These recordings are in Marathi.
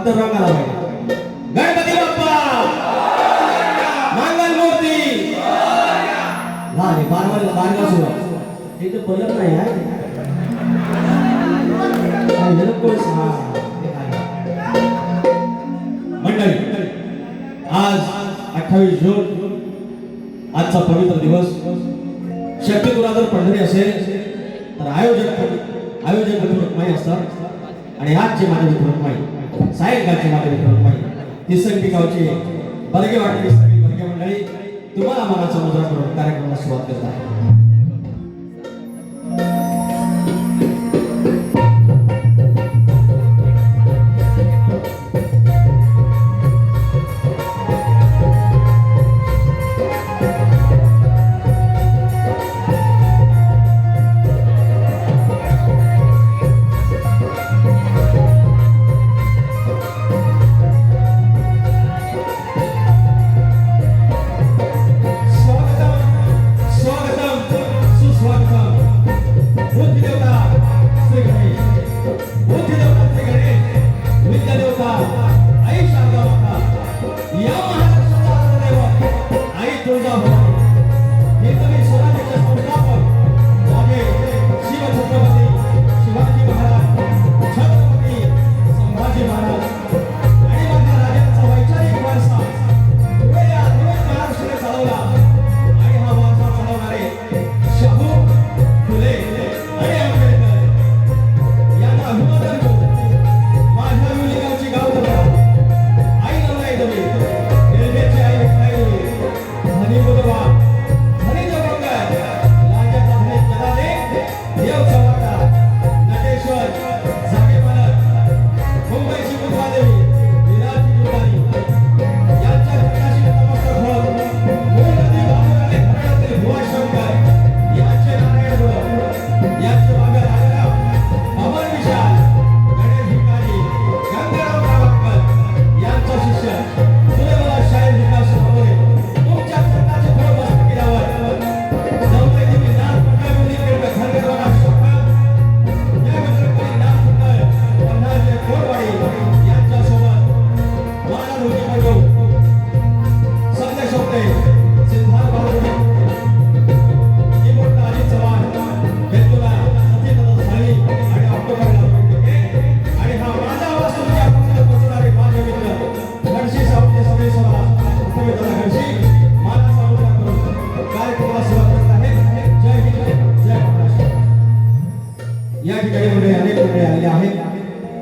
फक्त रंग आला पाहिजे. गणपती बाप्पा मंगल मूर्ती झाले. बारगा सुरू इथे पलट नाही आहे. मंडळी, आज 28 जून आजचा पवित्र दिवस. शक्य तुला जर पंढरी असेल तर आयोजक रुक्माई असतात आणि आजचे माझे मित्र रुक्माई, सायंकाळचे माझे मित्र रुक्माई, तिसरी गावचे बर्गे वाटली सगळी बर्गे मंडळी तुम्हाला मनाचा मुद्रा करून कार्यक्रमाला सुरुवात करत आहे.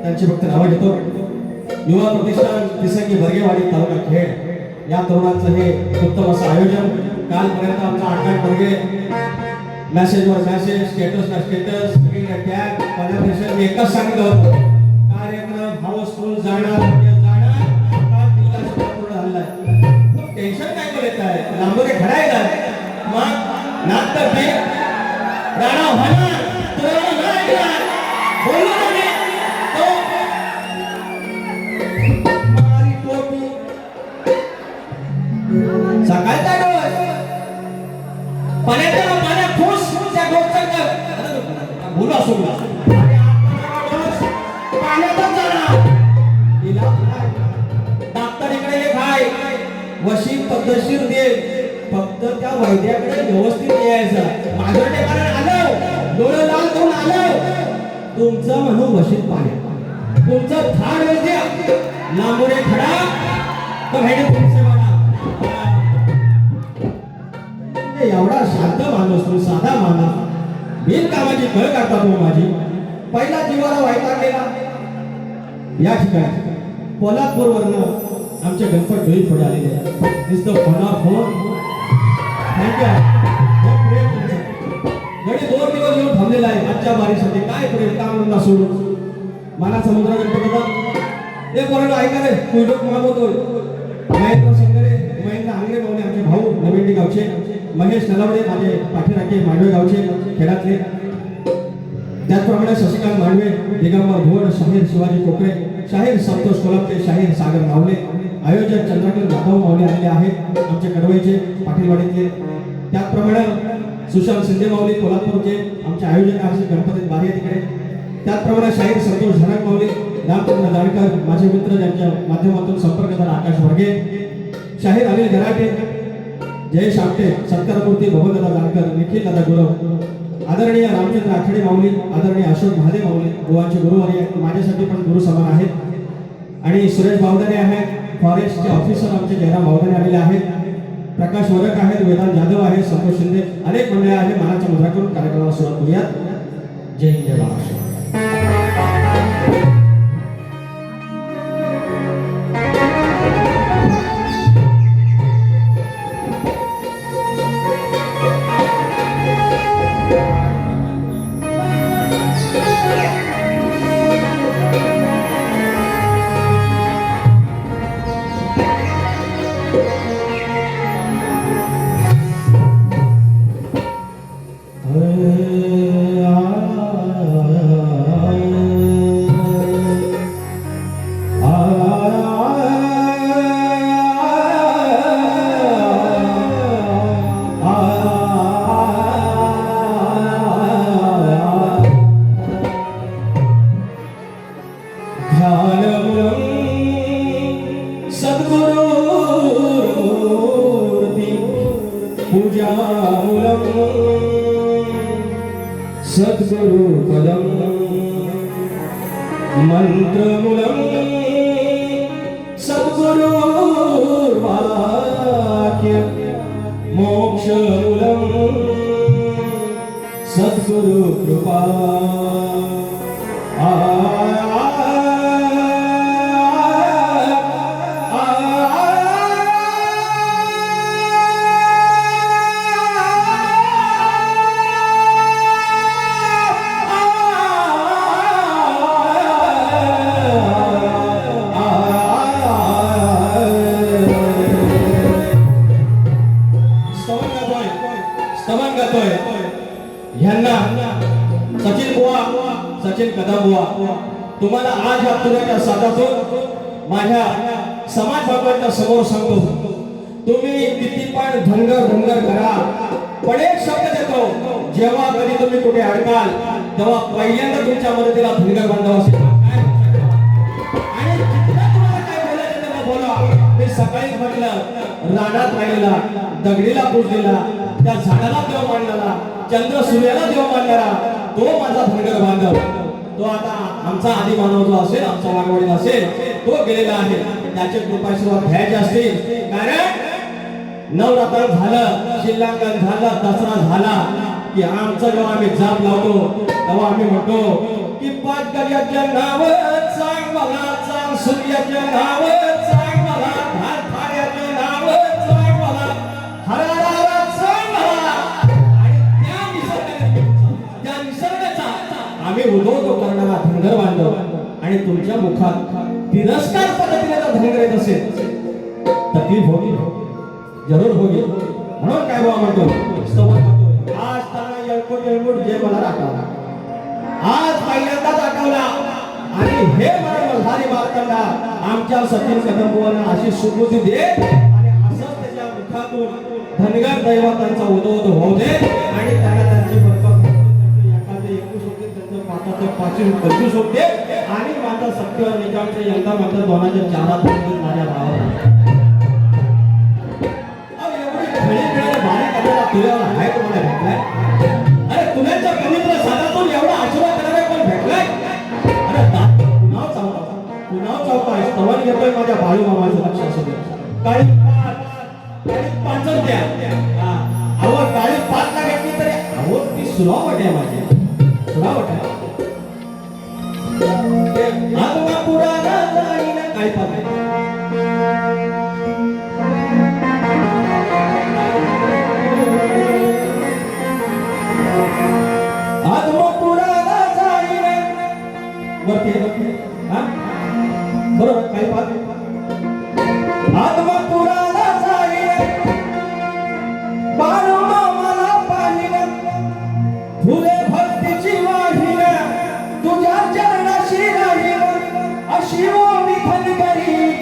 त्यांची फक्त नाव घेतो. युवा प्रतिष्ठान तिसंगी बर्गेवाडी तालुका खेड या तरुणांचं हे उत्तम असं आयोजन. कालपर्यंत आमचा 8 बर्गे मेसेजवर मेसेज, स्टेटसला स्टेटस, टॅग, कॉन्व्हर्सेशन एकच सांगितलं होतं, कार्यक्रम हाऊसफुल जाणार टेन्शन काय करत आहे. लांबोरे खडायला मग नाटक राणा होणार बोलू सकाळचा डोस पाण्याच्या पाण्यात फुस त्या गोष्ट बोलू असो पाण्यातच जाणार. डॉक्टरीकडे एक आहे वशी पद्धतशीर दे, फक्त त्या वैद्याकडे व्यवस्थित यायचं. माझं ठिकाण आलं, डोळे लाल करून आलं, तुमचं म्हणून वशीत पाणी, तुमचं थाड वैद्य लांबोरे खडा तर हे तुमचे एवढा शांत माणूस, तू साधा माणूस, बिनकामाची कळ काढता तू माझी. पहिला जीवाला वैतागलेला या ठिकाणी पोलादपूरवरनं आमचे गणपत डोई पुढे आलेले नुसतं फोन गडी 2 दिवस येऊन थांबलेला आहे आजच्या बारीसाठी. काय करेल काम धंदा सोडून मला समुद्र गणपतीचा ते कोणाला ऐका रे कुठं मागवतोय. महेंद्र सिंगरे, महेंद्र आंगरे पाहुणे आमचे भाऊ नवेंडी गावचे, महेश नलावडे माझे पाठीराखे मांडवे गावचे खेळातले, त्याचप्रमाणे शशिकांत मांडवे, दिगंबर भोड, शाहीर शिवाजी कोकरे, शाहीर संतोष कोलपते, शाहीर सागर मावले, आयोजक चंद्रकांत जाधव मावले आलेले आहेत आमचे कडवईचे पाटीलवाडीतले. त्याचप्रमाणे सुशांत शिंदे मावले कोल्हापूरचे आमचे आयोजक आहेत गणपती बारी तिकडे. त्याचप्रमाणे शाहीर संतोष झनक माऊली, रामचंद्र जानकर, माझे मित्र ज्यांच्या माध्यमातून संपर्क झाला आकाश वर्गे, शाहीर अनिल गराटे, जयेश आपटे, सत्कारमूर्ती भवनदादा जानकर, निखिल दादा गुरव, आदरणीय रामचंद्र आखडे माऊली, आदरणीय अशोक महादेव माऊली, गोवांचे गुरुवारी माझ्यासाठी पण गुरु समान आहेत. आणि सुरेश बावधने आहेत, फॉरेस्टचे ऑफिसर आमचे जयराम बावधने आलेले आहेत, प्रकाश वरक आहेत, वेदांत जाधव आहेत, संतोष शिंदे, अनेक मंडळी आहेत. मानाच्या मुद्रा करून कार्यक्रमाला सुरुवात करूयात. जय हिंद, जय महाराष्ट्र. सद्गुरु पदम मंत्रमूलम सद्गुरु वाक्य मोक्षमूलम सद्गुरु कृपा सचिन कदम बुवा, तुम्हाला आज या तुझ्या साधातून माझ्या समाज बाबांच्या समोर सांगतो, तुम्ही किती पण धनगर करा, पण एक शब्द देतो, जेव्हा कधी तुम्ही कुठे अडकाल तेव्हा पहिल्यांदा तुमच्या मदतीला धनगर बांधव असेल. आणि तुम्हाला काय बोलायचं तेव्हा बोला. मी सकाळी म्हटलं, रानात राहिलेला, दगडीला पूजलेला, त्या झाडाला देव मानणारा, चंद्र सूर्याला देव मानणारा, तो माझा धनगर बांधव. तो आता आमचा आदी मानव जो असेल, आमचा वाघवडील असेल, तो गेलेला आहे. त्याचे कृपाशीर्वाद घ्यायचे असतील, कारण नवरात्र झालं, शिल्लांकन झालं, दसरा झाला की आमचं जेव्हा आम्ही जाप लावतो तेव्हा आम्ही म्हणतो की पाच गल्याचं नाव सांग मला, सांग सूर्याचं नाव सांग मला, धारधाऱ्याचं नाव सांग मला, हराराला सांग मला. आणि त्या निसर्गाचा आम्ही उदोतो करणारा धनगर बांधव. आणि तुमच्या मुखात तिरस्कार पद्धतीने जर धनगर येत असेल, तकलीफ होगी, जरूर होगी. म्हणून काय बाबा म्हणतो, आज त्यांना येळकोट जे मला आठवला, आज पहिल्यांदाच आठवला. आणि हे मल्हारी मार्तंडा आमच्या सचिन कदम बुवांना अशी सुबुद्धी दे, आणि असंच त्याच्या मुखातून धनगर दैवतांचा उदोद होऊ दे. आणि त्यांना त्यांची बरकत एखादे 21 होते, त्यांचं माताचं 25 होते. आणि माता सत्तेवर निजामचे यंदा मात्र 2004 माझ्या भावाला तुझ्याला आहे, तुम्हाला भेटलाय. अरे तुझ्याच्या पवित्र साधातून एवढा आशीर्वाद करणारा कोण भेटलाय? अरे पुन्हा चौका स्तवन येतोय माझ्या बाळू मामाचं लक्ष असू दे. काळी पाचच द्या. अहो काळी 5 ला घेतली तरी अहो ती सुरावट आहे माझी, सुरावट आहे. आत्मा पुराणा जाईना काय पाहिजे. बरोबर काही पाहत आत्मा पुराला जाईल, बाळू मामाला पाहिलं, फुले भक्तीची वाहिलं, तुझ्या चरणाशी राहील, अशी ओ मी धनगरी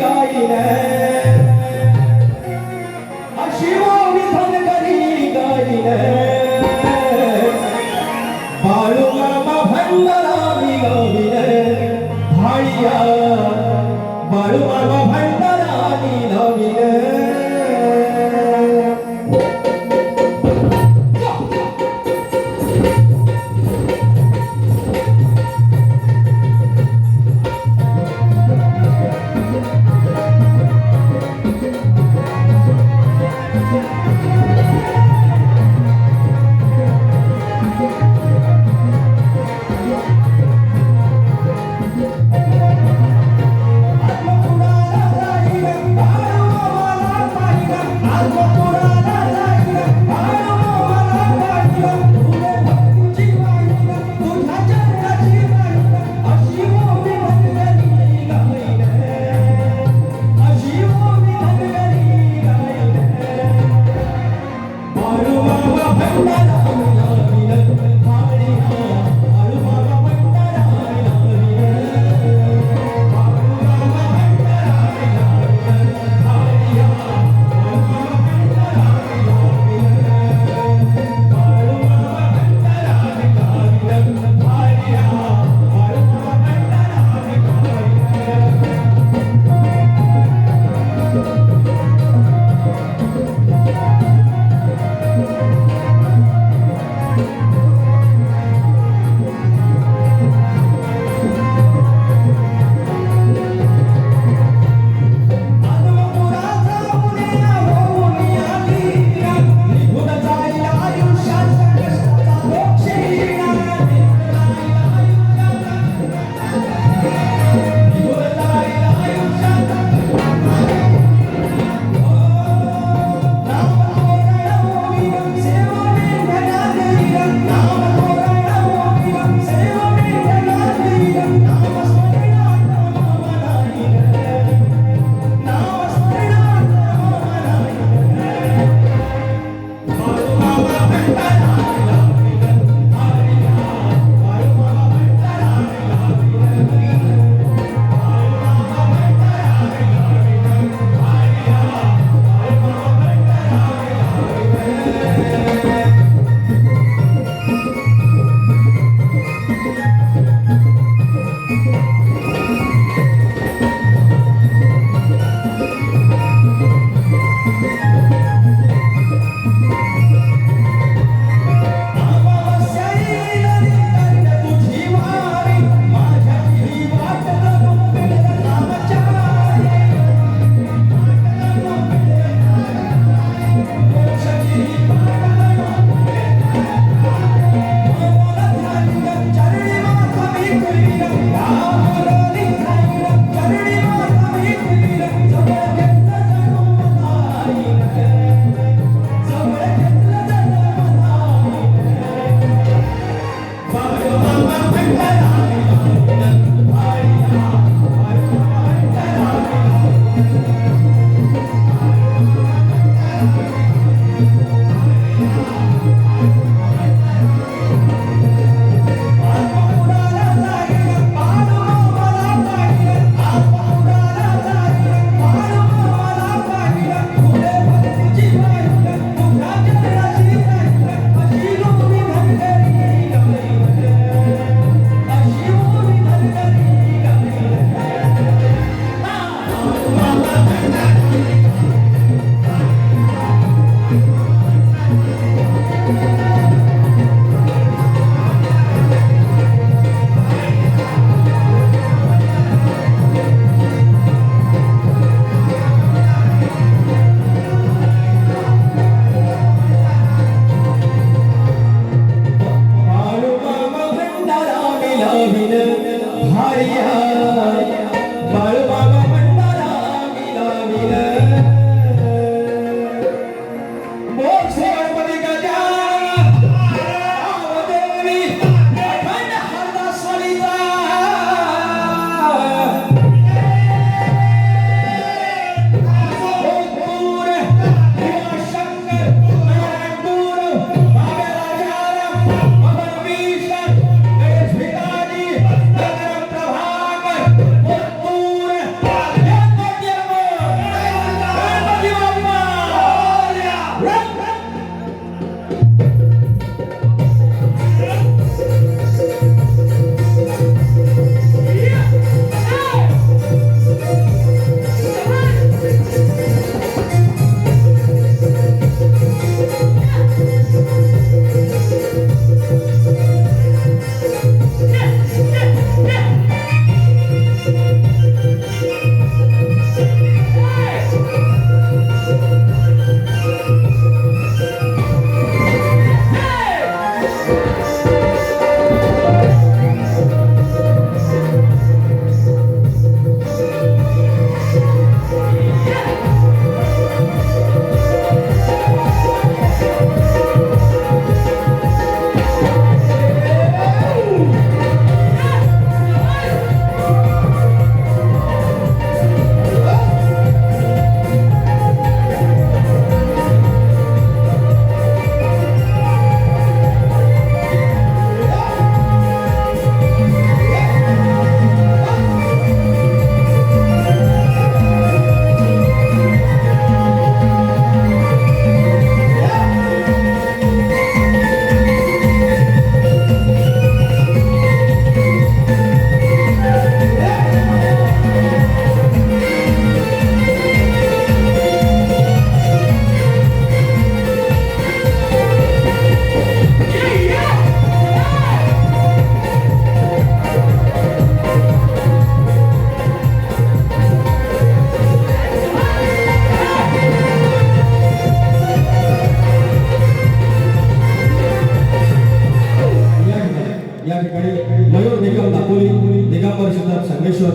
दिगंबर सिद्धार्थ संगमेश्वर,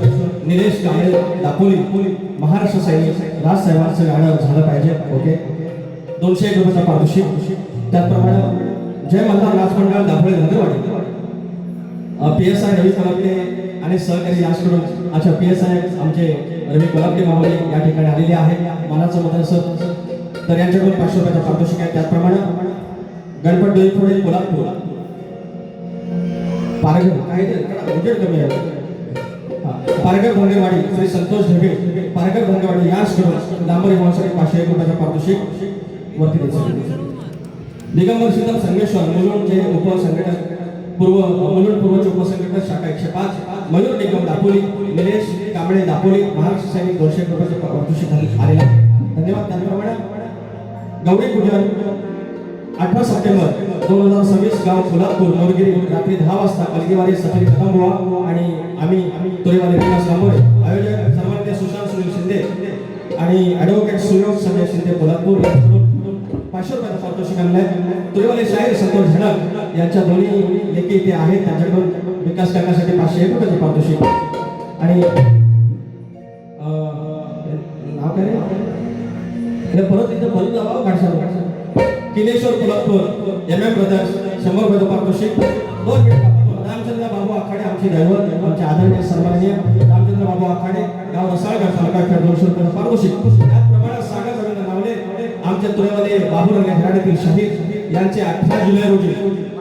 निलेश कांबळे दापोली, महाराष्ट्र सैनिक राजसाहेबांचं गाणं झालं पाहिजे. ओके, 201 रुपयाचा पारितोषिक. त्याचप्रमाणे जय मल्हार नाच मंडळ दापोली धंदेवाडी, PSI रवी कोल्हापटे आणि सहकारी याचकडून. अच्छा, PSI आमचे रवी कोल्हापटे मावळे या ठिकाणी आलेले आहेत. मानाचं मतदार सर, तर यांच्याकडून 500 रुपयाचा पारितोषिक आहे. त्याचप्रमाणे गणपत डोईफोडे कोल्हापूर, पारगर काय उजेड कमी आहे, पारगर धंदेवाडी श्री संतोष ढगे, पारगर धंदेवाडी याचकडून डांबरी माणसाने 501 रुपयाचा पारितोषिक वरती द्यायचं. दिगंबर सिद्धार्थ संगमेश्वर मुलुंडचे उपसंघटक मुलुंड पूर्वचे उपसंघटक शाखा 105, मयूर निगम दापोली, निलेश कांबळे दापोली, महाराष्ट्र सैनिक 201 रुपयाचे पारितोषिक आलेला आहे. धन्यवाद. त्याचप्रमाणे गौरी पूजन 18 सप्टेंबर 2026 गाव कोल्हापूर मोरगिरी रात्री 10 वाजता कलगीवारी सचिन कदमबुवा आणि आम्ही तोरेवाले विकास लांबोरे, आयोजक सन्माननीय सुशांत सुनील शिंदे आणि ॲडव्होकेट सुयोग संजय शिंदे कोल्हापूर यांच्याकडून 500 रुपयाचा पारितोषिक आणलाय. तोरेवाले शाहीर संतोष झणक यांच्या दोन्ही लेखी इथे आहेत, त्यांच्याकडून विकास करण्यासाठी 501 रुपयाचे पारितोषिक. आणि नाव काय रे परत इथं बंद लावा काढसा किनेश्वर कोल्हापूर MM ब्रदर्स 100 रुपयाचं पारितोषिक. रामचंद्र बाबू आखाडे आमचे दैवत, आमचे आदरणीय सन्माननीय रामचंद्र बाबू आखाडे गाव रसाळगड तालुका 200 रुपयाचं पारितोषिक. त्याचप्रमाणे सागर रवींद्र नावले आमचे तुरेवाले बाबूरंग घराण्यातील शाहीर यांचे 18 जुलै रोजी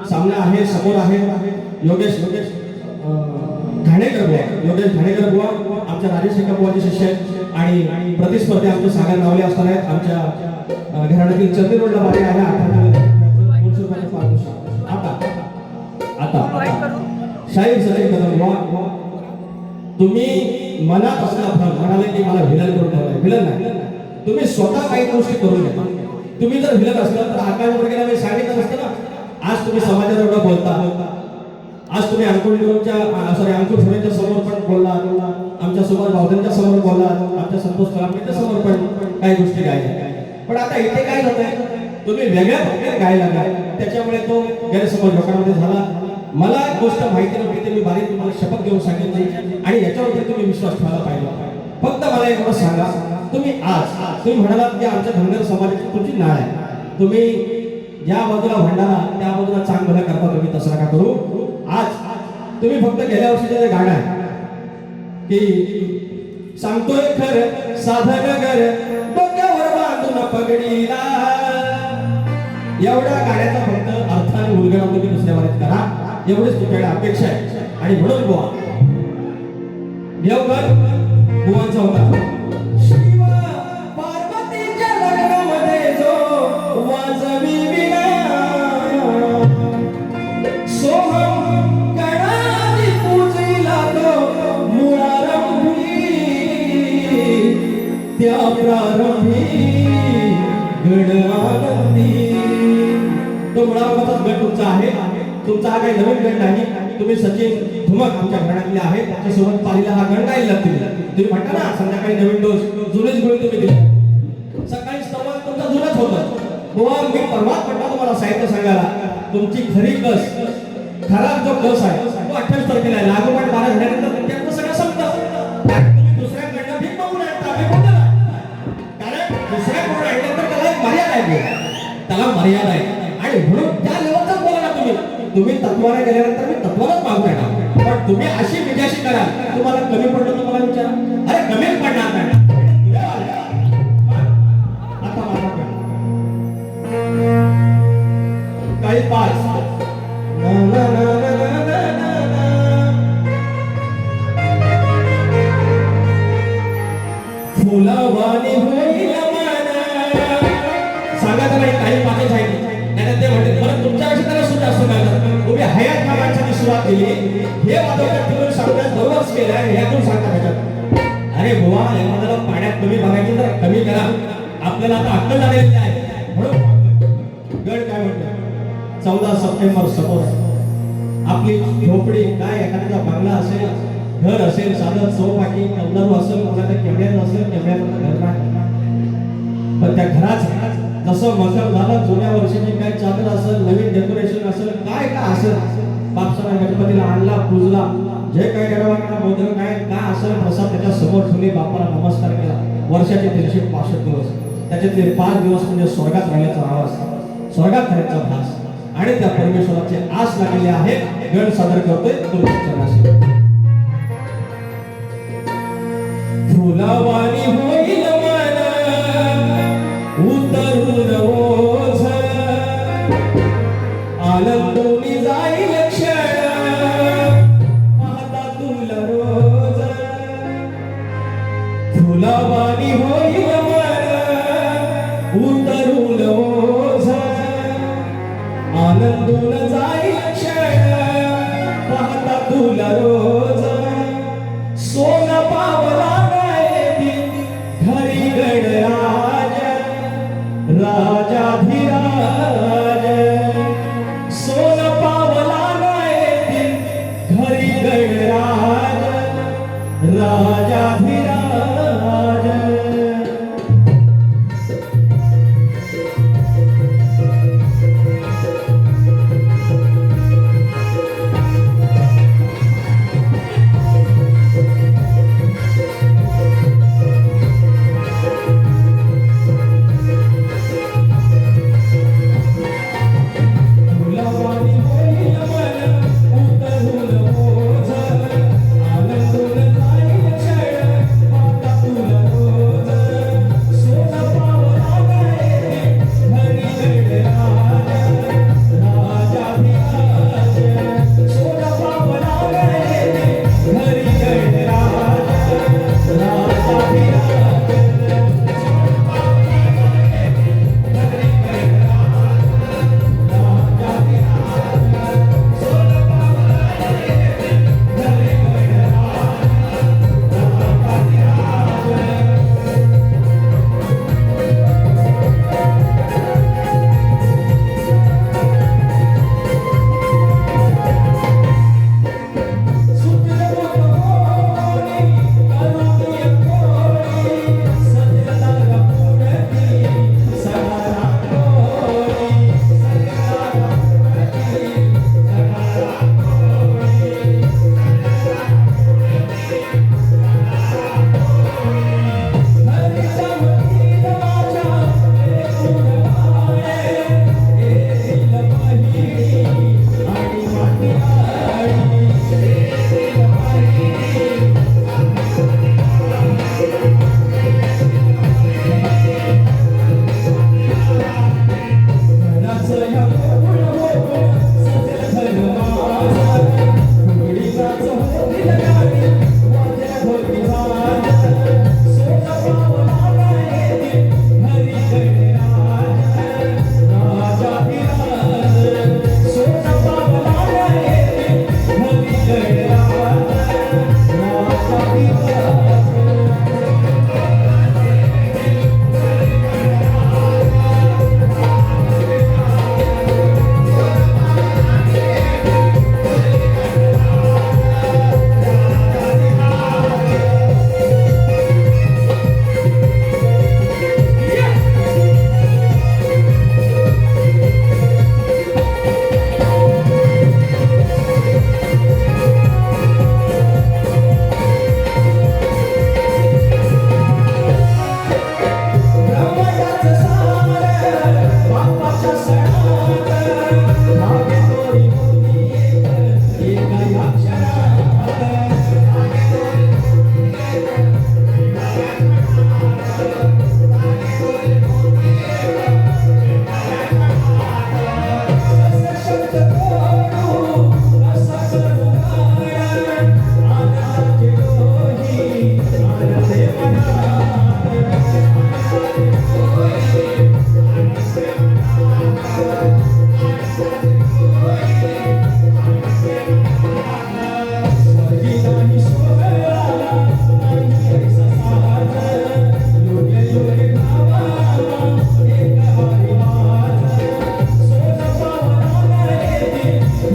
सामना आहे, समोर आहे. योगेश घाणेकर बुवा आमच्या राजेश बुवाचे शिष्य आणि प्रतिस्पर्धी आमचे सागर नावले असणार आहेत. आमच्या घराण्यातील चंद्र रोडला बारी आहे. 200 रुपयाचे पारितोषिक. आता शाहीर सचिन कदमबुवा, तुम्ही मनात असला फरक म्हणाले की मला विलन करून ठेवलाय. विलन नाही, तुम्ही स्वतः काही गोष्टी करून घ्या. तुम्ही जर विलन असला तर आकाश वगैरे मी सांगितलं नसतं ना. आज तुम्ही समाजाला एवढं बोलता, आज तुम्ही अंकुर ठोरेच्या समोर पण बोलला, आमच्या सुभाष भावतांच्या समोर बोलला, आमच्या संतोष कलामच्या समोर पण काही गोष्टी गायल्या. पण आता इथे काय होतंय, तुम्ही वेगळ्या प्रकारे गायला लागला, त्याच्यामुळे तो गैरसमज लोकांमध्ये झाला. मला एक गोष्ट माहिती नव्हती, मी बारीक तुम्हाला शपथ घेऊन सांगितली आणि याच्यावरती तुम्ही विश्वास ठेवायला पाहिजे. फक्त मला एक गोष्ट सांगा, तुम्ही तुम्ही म्हणालात की आमच्या धनगर समाजाची तुमची नाळ आहे, तुम्ही या बाजूला भांडारा त्या बाजूला चांग भला करता, तुम्ही तसं नका करू. आज तुम्ही फक्त गेल्या वर्षीचे जे गाणं आहे की सांगतोय खरं साधं नगर डोक्यावर बांधून पगडीला, एवढ्या गाण्याचा फक्त अर्थाने उलगडा तुम्ही दुसऱ्या वारीत करा, एवढीच तुमच्याकडे अपेक्षा आहे. आणि म्हणून बुवा देवघर बुवांचा होता शिव पार्वतीच्या लग्नामध्ये जो वाजवी विना सोहम गणादी पूजिला तो मुळारंभी, त्या प्रारंभी गण आनंदी. तो मुळारंभाचा गट तुमचा आहे, तुमचा हा काही नवीन गण नाही. तुम्ही सचिन धुमक आमच्या घराण्यातले आहेत, त्याच्यासोबत पाहिला हा गण गायला लागतील. तुम्ही म्हणता ना संध्याकाळी नवीन डोस जुनेच गोळी तुम्ही दिली, सकाळी संवाद तुमचा जुनाच होतं. बुवा मी परवाच म्हटलं तुम्हाला साहित्य सांगायला, तुमची खरी कस, खरा जो कस आहे तो 28 तारखेला आहे. लागोपाठ 12 झाल्यानंतर तुमच्याकडे सगळं संपतं. तुम्ही दुसऱ्याकडनं भीक मागून आणता, मी बोलतो ना, कारण दुसऱ्याकडून आणल्यानंतर त्याला एक मर्यादा आहे, त्याला मर्यादा आहे. आणि म्हणून त्या लेवलचं बोला ना तुम्ही तत्वाने गेल्यानंतर मी तत्वालाच मागू येणार. पण तुम्ही अशी विजाशी करा, तुम्हाला कमी पडलं तर मला विचारा, अरे कमीच पडणार नाही. आता काही 5 फुलावानी होईल सांगायचं नाही, काही 5 आहेत. नाही ते म्हणते परत तुमच्यापेक्षा त्याला सुद्धा असं काय तुम्ही हयात या माणसाने सुरुवात केली, हे वादवतात तुम्ही सांगण्यास बरोबरच केलं आहे, ह्यातून सांगता त्याच्यात. अरे बुवा एखाद्याला पाण्यात कमी बघायची तर कमी करा, आपल्याला आता अक्कल झालेली आहे. म्हणून गड काय म्हणतो 14 सप्टेंबर समोर आपली झोपडी काय, एखाद्याचा बंगला असेल, घर असेल, साधं चौपाटी कौलारू असेल, कोणाच्या केवढ्यात असेल, केवढ्यात घर नाही, पण त्या घरात जसं मजल झालं, जुन्या वर्षीची काय चादर असेल, नवीन डेकोरेशन असेल, काय काय असेल, बापसाने गणपतीला आणला, पूजला, जे काही गडवांना मोदक काय असेल प्रसाद त्याच्या समोर ठेवले बापाला नमस्कार केला. वर्षाचे 365 दिवस त्याच्यातले 5 दिवस म्हणजे स्वर्गात राहिल्याचा आवाज, स्वर्गात राहायचा भास आणि त्या परमेश्वराची आस लागलेली आहे. गण सादर करतोय तुमच्या चरणाशी. फुलावानी होईल मन उतरून ओझ, आनंदोनी जाईल क्षण पाहता तुला रोज. फुलावानी होईल मन उतरून ओझ, आनंदून जाईल क्षण पाहता तुला रोज. सोन पावला घरी गणराज राजाधिराज, सोन पावला नाही घरी गणराज राजाधिराज.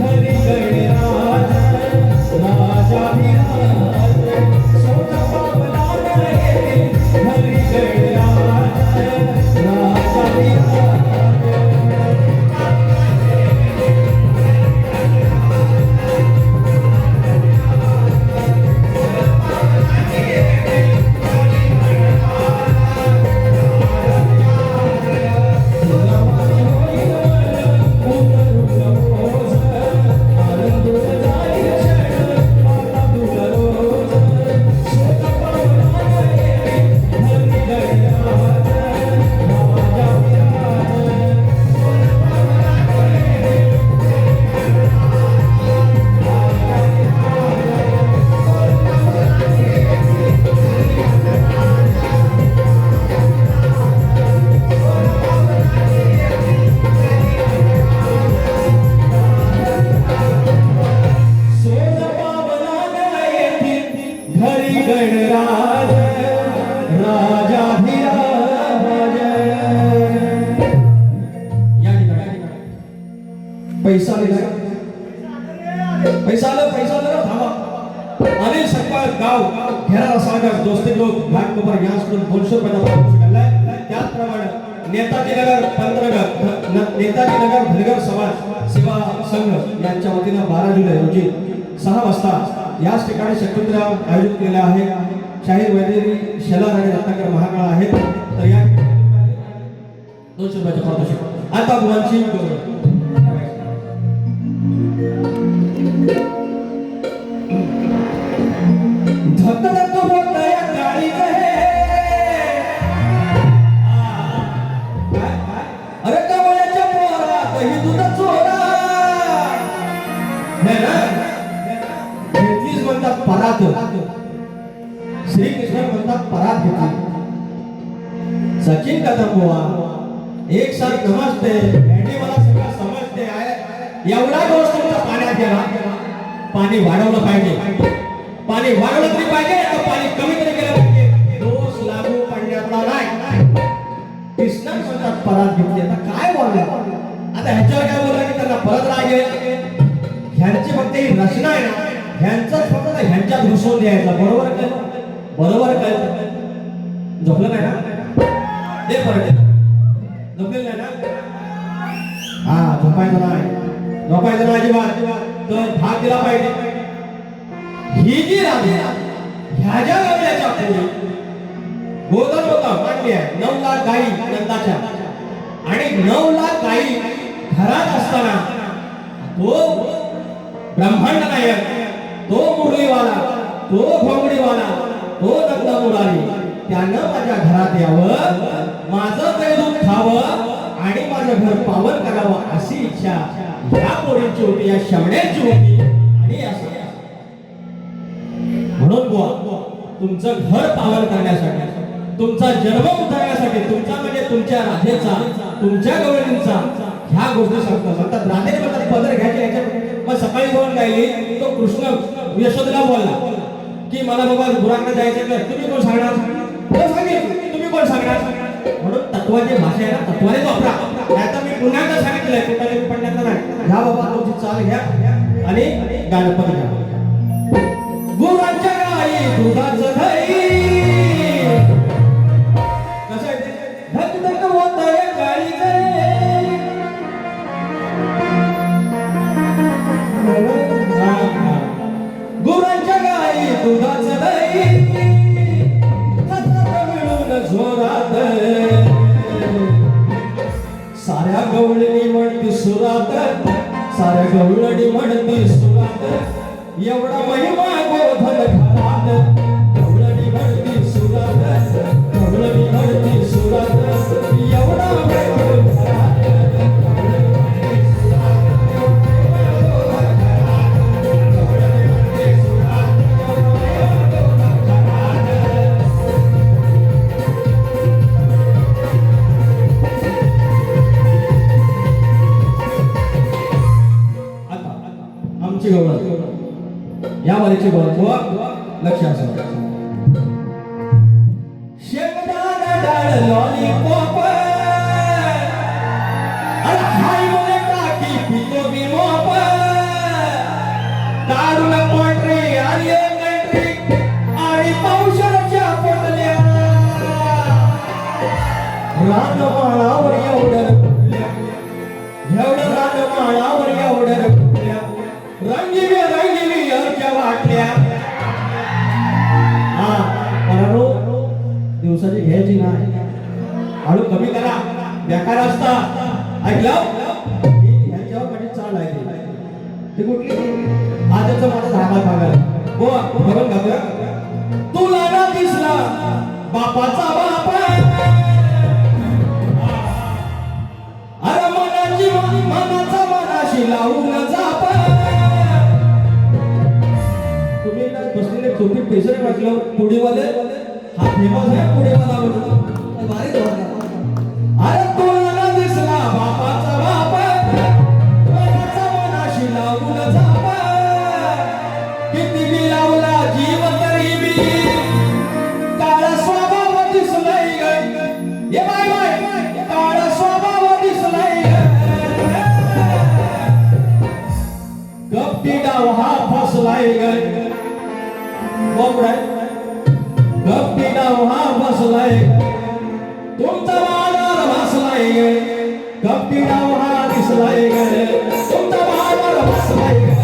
हरे पैसा आलं थांबा. अनिल सकपाळ गाव घेरा सागर दोस्ती लोक घाट कुमार यांकडून 200 रुपयाचा पारितोषिक घाललाय. त्याचप्रमाणे नेताजी नगर पंतनगर नेताजी नगर धनगर समाज सेवा संघ यांच्या वतीनं 12 जुलै रोजी 6 वाजता याच ठिकाणी शक्तिपूजा आयोजित केलेला आहे. शाहीर वैद्यरी शेलार आणि रत्नाकर महाकाळ आहेत. तर या 200 रुपयाचे पारितोषिक. आता मुलांची धक धक होतंय गाडीत हे. अरे कमळाच्या पोरात ही तुझा चोरा. हे ना घेतलीच म्हणतात परात. श्रीकृष्ण म्हणतात परात घेतली. सचिन कदम बुवा एक साथ नमस्ते भेंडी मला सगळं समजते आहे. एवढा दोष तुमचा पाण्यात गेला. पाणी वाढवलं पाहिजे. पाणी वाढवलं तरी पाहिजे आता पाणी कमी तरी केलं पाहिजे. दोष लागू पडण्यातला नाही. कृष्ण म्हणतात परात घेतली. आता काय बोलणार आता ह्याच्यावर काय बोलणार की त्यांना परत राग येईल. ह्यांची फक्त ही रचना आहे ना ह्यांचाच फक्त ह्यांच्यात घुसवून द्यायचा. बरोबर काय झोपलं नाही ना ते परत झोपलेलं नाही ना. हा झोपायचं नाही अजिबात. तर भाग दिला पाहिजे. ही जी राणी ह्या ज्या गवळ्याच्या पुढे गोधन होता मान्य 9 लाख गायी नंदाच्या आणि 9 लाख गायी घरात असताना तो ब्रह्मांड नायक तो मुरलीवाला तो भोंगडीवाला तो नंदा मुरारी त्यानं माझ्या घरात यावं माझं दूध खावं आणि माझं घर पावन करावं अशी इच्छा या पोरींची होती या शमण्याची होती. आणि असं म्हणून बुवा तुमचं घर पावन करण्यासाठी तुमचा जन्म उतरण्यासाठी तुमचा म्हणजे तुमच्या राधेचा तुमच्या गवळणींचा ह्या गोष्टी सांगतात. म्हणतात राधे म्हणतात पदर घ्यायचे याच्या. मग सकाळी बोलून राहिली तो कृष्ण यशोदेला बोलला की मला बाबा गुरांना जायचं का तुम्ही कोण सांगणार. तुम्ही कोण सांगणार. म्हणून तत्वाची भाषा आहे ना तत्वानेच वापरा. आता मी पुन्हा एकदा सांगितलंय कुठे पडण्याचं नाही. घ्या बाबा तुमची चाल घ्या आणि गणपती घ्या. गुरांच्या गाई दुधाचं दही कसं आहे ते धक धक होतंय गाडीचं गुरांच्या गाई दुधाचं दही मिळून जोरात साऱ्या गवळणी म्हणती सुरात साऱ्या गवळणी म्हणती सुरात एवढा महिमा गोधन घरात गवळणी म्हणती सुरात गवळणी म्हणती सुरात एवढा महिमा घरात. आमची गवळ या वारीची गवळ लक्ष असं शेंगदाणा डाळ लॉलीपॉप हाय मोले टाकी पितो बिमोप काढून पोट्री आणि कंट्री आणि पावसाच्या पोटल्या रानमाळावर एवढं रानमाळावर एवढं रंगीली याच्या वाटल्या. हा परंतु दिवसाची घ्यायची नाही. हळू कमी करा बेकार असता. ऐकलं ह्याच्यावर माझी चाल आहे ती कुठली आजचं माझा धागा भागा हो बघून घाल. तुला ना दिसला बापाचा बाप अरे मनाचा मनाशी लावून जाप. तुम्ही बसलेले टोपी पेसरे वाटलं पुढेवाले हा फेमस आहे पुढेवाला भारी धोरण. अरे तुला दिसला बापाचा बाप मनाचा मनाशी लावून जाप. किती बी लावला जीव तरी बी काळा स्वभाव दिसलाय ग. बाय काळा स्वभाव दिसलाय ग. कपटी डाव हा फसलाय ग बोबडाय कपटी डाव हा फसलाय तुमचा बाजार भासलाय ग कपटी डाव हा दिसलाय ग तुमचा बाजार भासलाय ग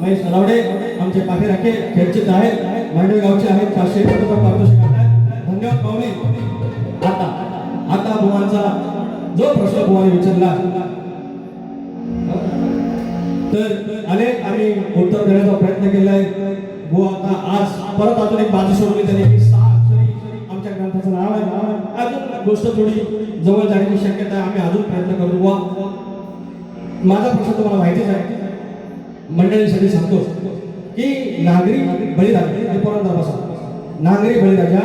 महेश नलावडे आमचे पाठी राखे खेळचित आहेत मांडवे गावचे आहेत 500 पारितोषिक आहेत धन्यवाद पाहुणे आता बुवांचा जो प्रश्न बुवाने विचारला तर अनेक आम्ही उत्तर देण्याचा प्रयत्न केलाय बुवा आता आज परत अजून एक बाजू सोडली त्यांनी 6 अक्षरी आमच्या ग्रंथाचं नाव आहे अजून गोष्ट थोडी जवळ जाण्याची शक्यता आहे आम्ही अजून प्रयत्न करू बुवा माझा प्रश्न तुम्हाला माहितीच आहे मंडळीसाठी सांगतो की नागरी बळीराजा नागरी बळीराजा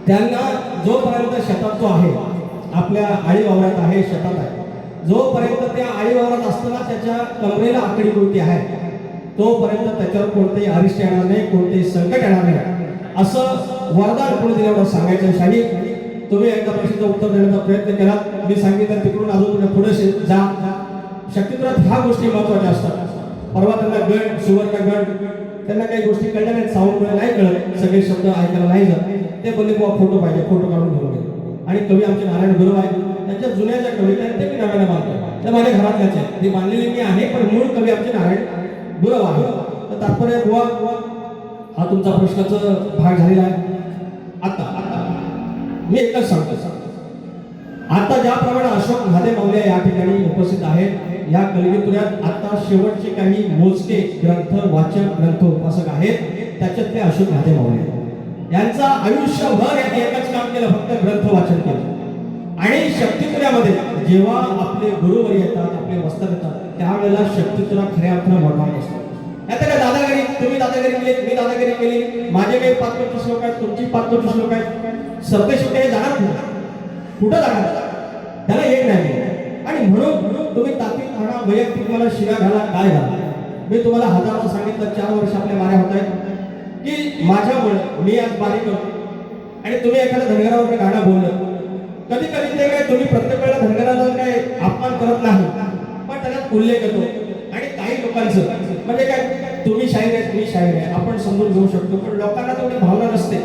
त्यांना जोपर्यंत शेतात तो आहे आपल्या आळी वावरात आहे शेतात आहे जोपर्यंत त्या आळी वावरात असताना त्याच्या कमरेला आकडी कोणती आहे तोपर्यंत त्याच्यावर कोणतेही अरिष्ट येणार नाही कोणतेही संकट येणार नाही असं वरदान कोणी दिल्यावर सांगायचं शाही तुम्ही एकदा प्रश्नाचं उत्तर देण्याचा प्रयत्न केला मी सांगितलं तिकडून अजून तुम्ही पुढे जा शक्तिपुरात ह्या गोष्टी महत्वाच्या असतात परवा त्यांना गड सुवर्ण गड त्यांना काही गोष्टी कळल्या नाहीत साऊंड नाही कळत सगळे शब्द ऐकायला नाही जात ते बोलले बुवा फोटो पाहिजे फोटो काढून घेऊन गेले आणि कवी आमचे नारायण गुरु आहे त्यांच्या जुन्या ज्या कविता आहेत ते मी नव्याने मानतो त्या माझ्या घरातल्याच आहेत ती मानलेली मी आहे पण मूळ कवी आमचे नारायण गुरु आहे तर तात्पर्य बुवा हा तुमचा प्रश्नाचा भाग झालेला आहे आता मी एकच सांगतो आता ज्याप्रमाणे अशोक महादेव मावले या ठिकाणी उपस्थित आहेत या कलियुगात आता शेवटचे काही मोजके ग्रंथ वाचक ग्रंथ उपासक आहेत त्याच्यातले अशोक महादेव मावले यांचा आयुष्यभर यांनी एकच काम केलं फक्त ग्रंथ वाचन केलं आणि शक्तिपुरामध्ये जेव्हा आपले गुरुवर येतात आपले वस्त्र येतात त्यावेळेला शक्तिपुरा खऱ्या अर्थाने मोठा असतो आता काय दादागिरी तुम्ही दादागिरी केली मी दादागिरी केली माझे काही 5-25 लोक आहेत तुमची 5-25 लोक आहेत सरतेशेवटी हे जाणार कुठं जाणार त्याला एक नाही आणि म्हणून तुम्ही ताकीद म्हणा वैयक्तिक मला शिव्या घाला काय घाला मी तुम्हाला हजारदा सांगितलं 4 वर्ष आपल्या माऱ्या होत आहेत की माझ्यामुळे मी आज बारी करतो आणि तुम्ही एखाद्या धनगरावर गाणं बोललं कधी कधी ते काय तुम्ही प्रत्येक वेळेला धनगराचा काय अपमान करत नाही उल्लेख येतो आणि काही लोकांचं म्हणजे काय तुम्ही शाहीर आहे तुम्ही शाहीर आहे आपण समजून घेऊ शकतो पण लोकांना तेवढी भावना नसते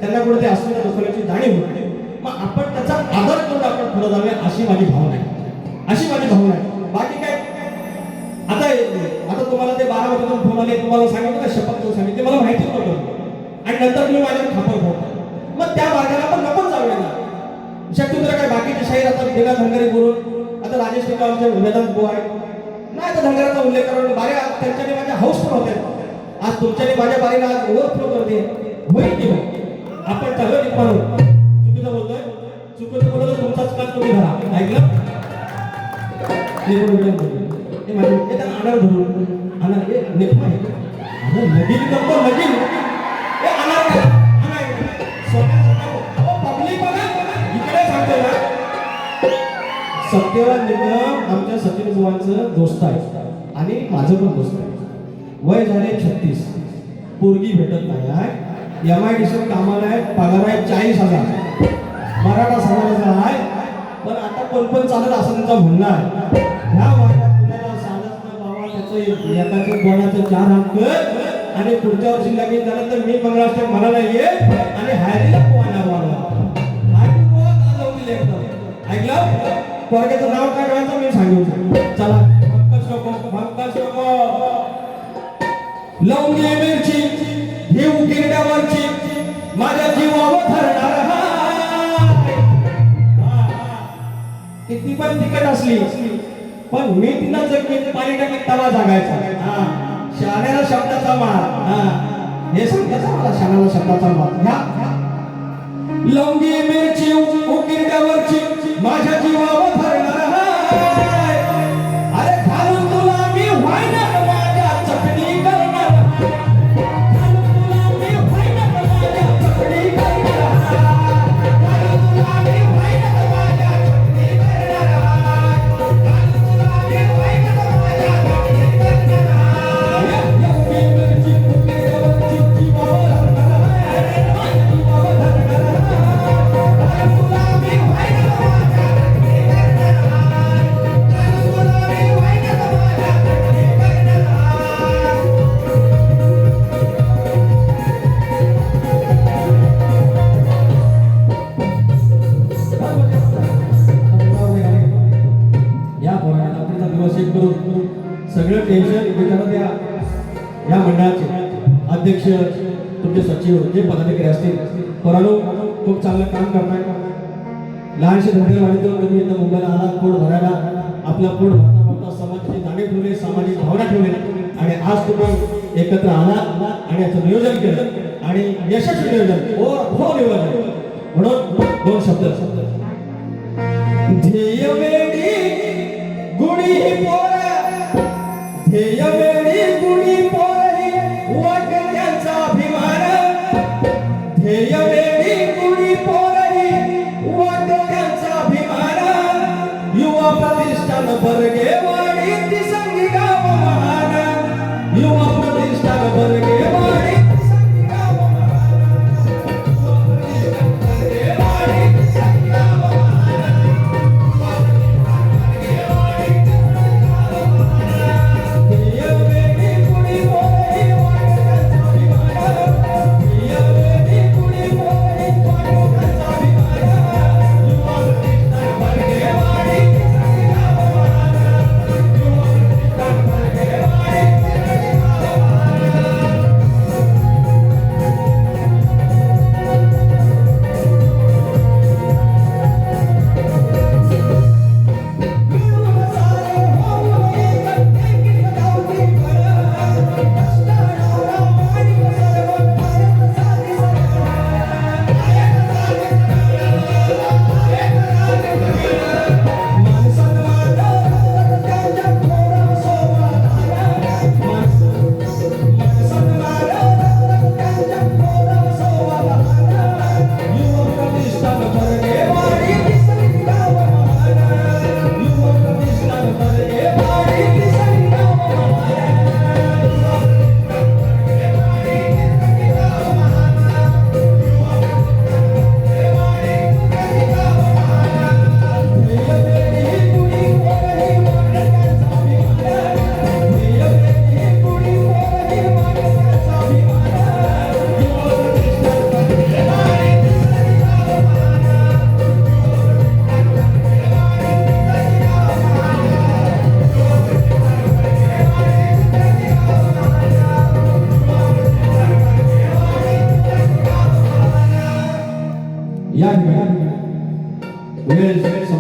त्यांना कुठे ते असलेल्या दुःखाची जाणीव होते मग आपण त्याचा आदर करून आपण पुढे जाऊया अशी माझी भावना आहे अशी माझी भावना आहे बाकी काय आता तुम्हाला ते 12 वाजता फोन आले तुम्हाला सांगितलं ना शपथ घेऊन सांगितलं ते मला माहिती नव्हतं आणि नंतर तुम्ही माझ्यावर खापर फोडता मग त्या मार्गाला आपण नको जाऊया ना शक्यतो काय बाकीचे शाहीर आता वेगळा धनगरी बोलून आता राजेश टिका आमचे वेदांत बुवा आहे नाही तर धनगराचा उल्लेख करून बाऱ्या त्यांच्याने माझ्या हाऊस पण होते आज तुमच्याने माझ्या बारीला आज ओव्हरफ्लो करते होईल की नाही आपण चालू टिप्पण चुकीचं बोलतोय चुकीचं बोलतो तुमचाच कान तुम्ही धरा ऐकलं हे माझे हे त्यांना आणार धरून आणार हे नेप आहे आता लगीन करतो लगीन हे आणार पब्लिक बघा इकडे सांगतोय ना सत्यवान निगम आमच्या सचिन बुवांचं दोस्त आहे आणि माझं पण दोस्त आहे वय झाले 36 पोरगी भेटत नाही आहे MIDC कामाला आहे पगार आहे 40,000 मराठा समाजाचा आहे पण आता कोण चालत असं त्यांचं म्हणणं आहे ह्या वाट्यात पुण्याला साधत न बाबा त्याचं एकाचं कोणाचं 4 अंक आणि पुढच्या वर्षी लगेच झालं तर मी मंगळाष्टक म्हणाला ये आणि हळदीला पोहायला वाढवा ऐकलं पोरग्याचं नाव काय ठेवायचं मी सांगू चला पंकज नको लवंगी मिरची ही उकिरड्यावरची माझ्या जीवावर ठरणार किती पण तिकट असली पण मी तिला जगण्याचे पाणी टाकीत तवा जागायचा शहाण्याला शब्दाचा मार हे सांगायचं मला शहाण्याला शब्दाचा मार ह्या लवंगी मिरची उकिरड्यावरची माझ्या जीवावर ठरणार अरे घालून तुला मी व्हायना माझ्या चटणी करणार घालून तुला मी व्हायना माझ्या चटणी करणार घालून तुला मी व्हायना माझ्या चटणी करणार घालून तुला मी व्हायना माझ्या चटणी करणार लवंगी मिरची उकिरड्यावरची जीवावर ठरणार माझ्या जीवावर ठरणार सगळं टेन्शन विचारत या मंडळाचे अध्यक्ष तुमचे सचिव जे पदाधिकारी असतील पोरांनो खूप चांगलं काम करताय लहानशे धंदेवाडीतून तुम्ही इथं मुंबईला आला पोट भरायला आपला पोट भरता समाजाची जाणीव ठेवली सामाजिक भावना ठेवली आणि आज तुम्ही एकत्र आला आणि याचं नियोजन केलं आणि यशस्वी नियोजन हो नियोजन म्हणून 2 शब्द ध्येय वेडी गुणी पोरा ध्येय वेडी गुणी पोरही वाटण्याचा अभिमान ध्येय वेडी गुणी पोरही वाटण्याचा अभिमान युवा प्रतिष्ठान बर्गेवाडी ती संगी गाव महान युवा प्रतिष्ठान बर्गेवाडी ती संगी गाव महान युवा प्रतिष्ठान बर्गेवाडी ती संगी गाव महान युवा प्रतिष्ठान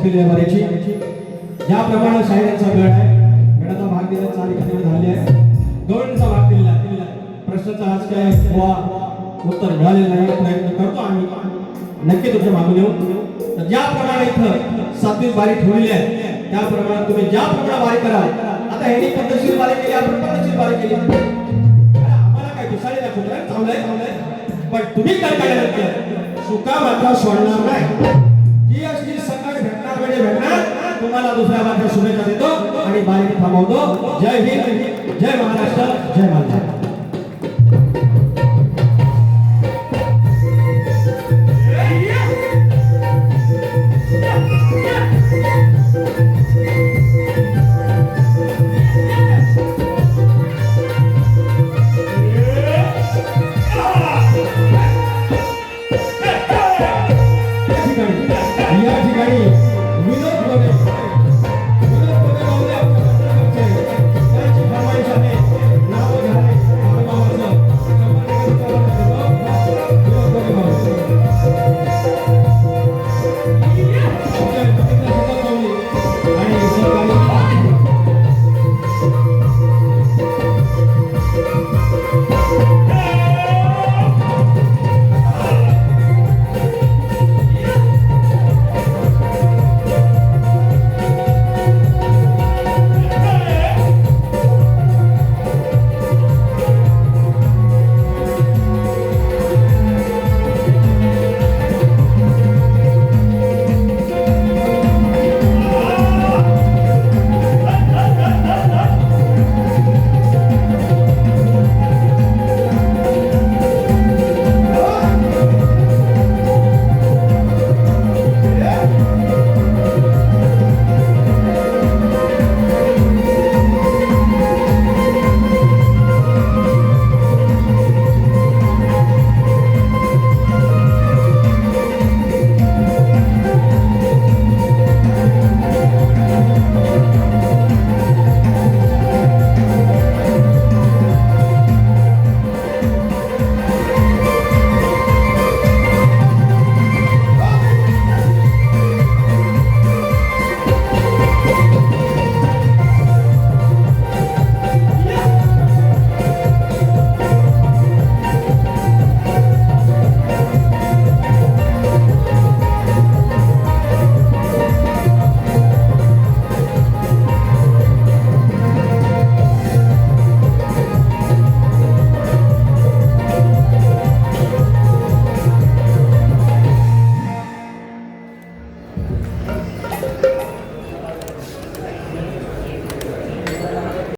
संपलेली आहे बऱ्याची. ज्याप्रमाणे शाहिरांचा वेळ आहे, वेळाचा भाग दिला 4 ठिकाणी झाले आहे. गवळणीचा भाग दिलेला आहे. प्रश्नाचा आज काय बुवा उत्तर मिळालेलं नाही. प्रयत्न करतो आम्ही नक्की तुमच्या मागून येऊ. तर ज्याप्रमाणे इथं 7वी बारी ठेवलेली आहे, त्याप्रमाणे तुम्ही ज्याप्रमाणे बारी कराल. आता ह्यांनी पद्धतशीर बारी केली, आपण पद्धतशीर बारी केली. अरे आम्हाला काय दुसरे दाखवतो आहे, चांगलंय. पण तुम्ही काय केल्यानंतर चुका मात्र सोडणार नाही. जी अशी संकट भेटणार म्हणजे भेटणार. तुम्हाला दुसऱ्या बाजूला शुभेच्छा देतो आणि बारी थांबवतो. जय हिंद, जय महाराष्ट्र, जय महाराष्ट्र.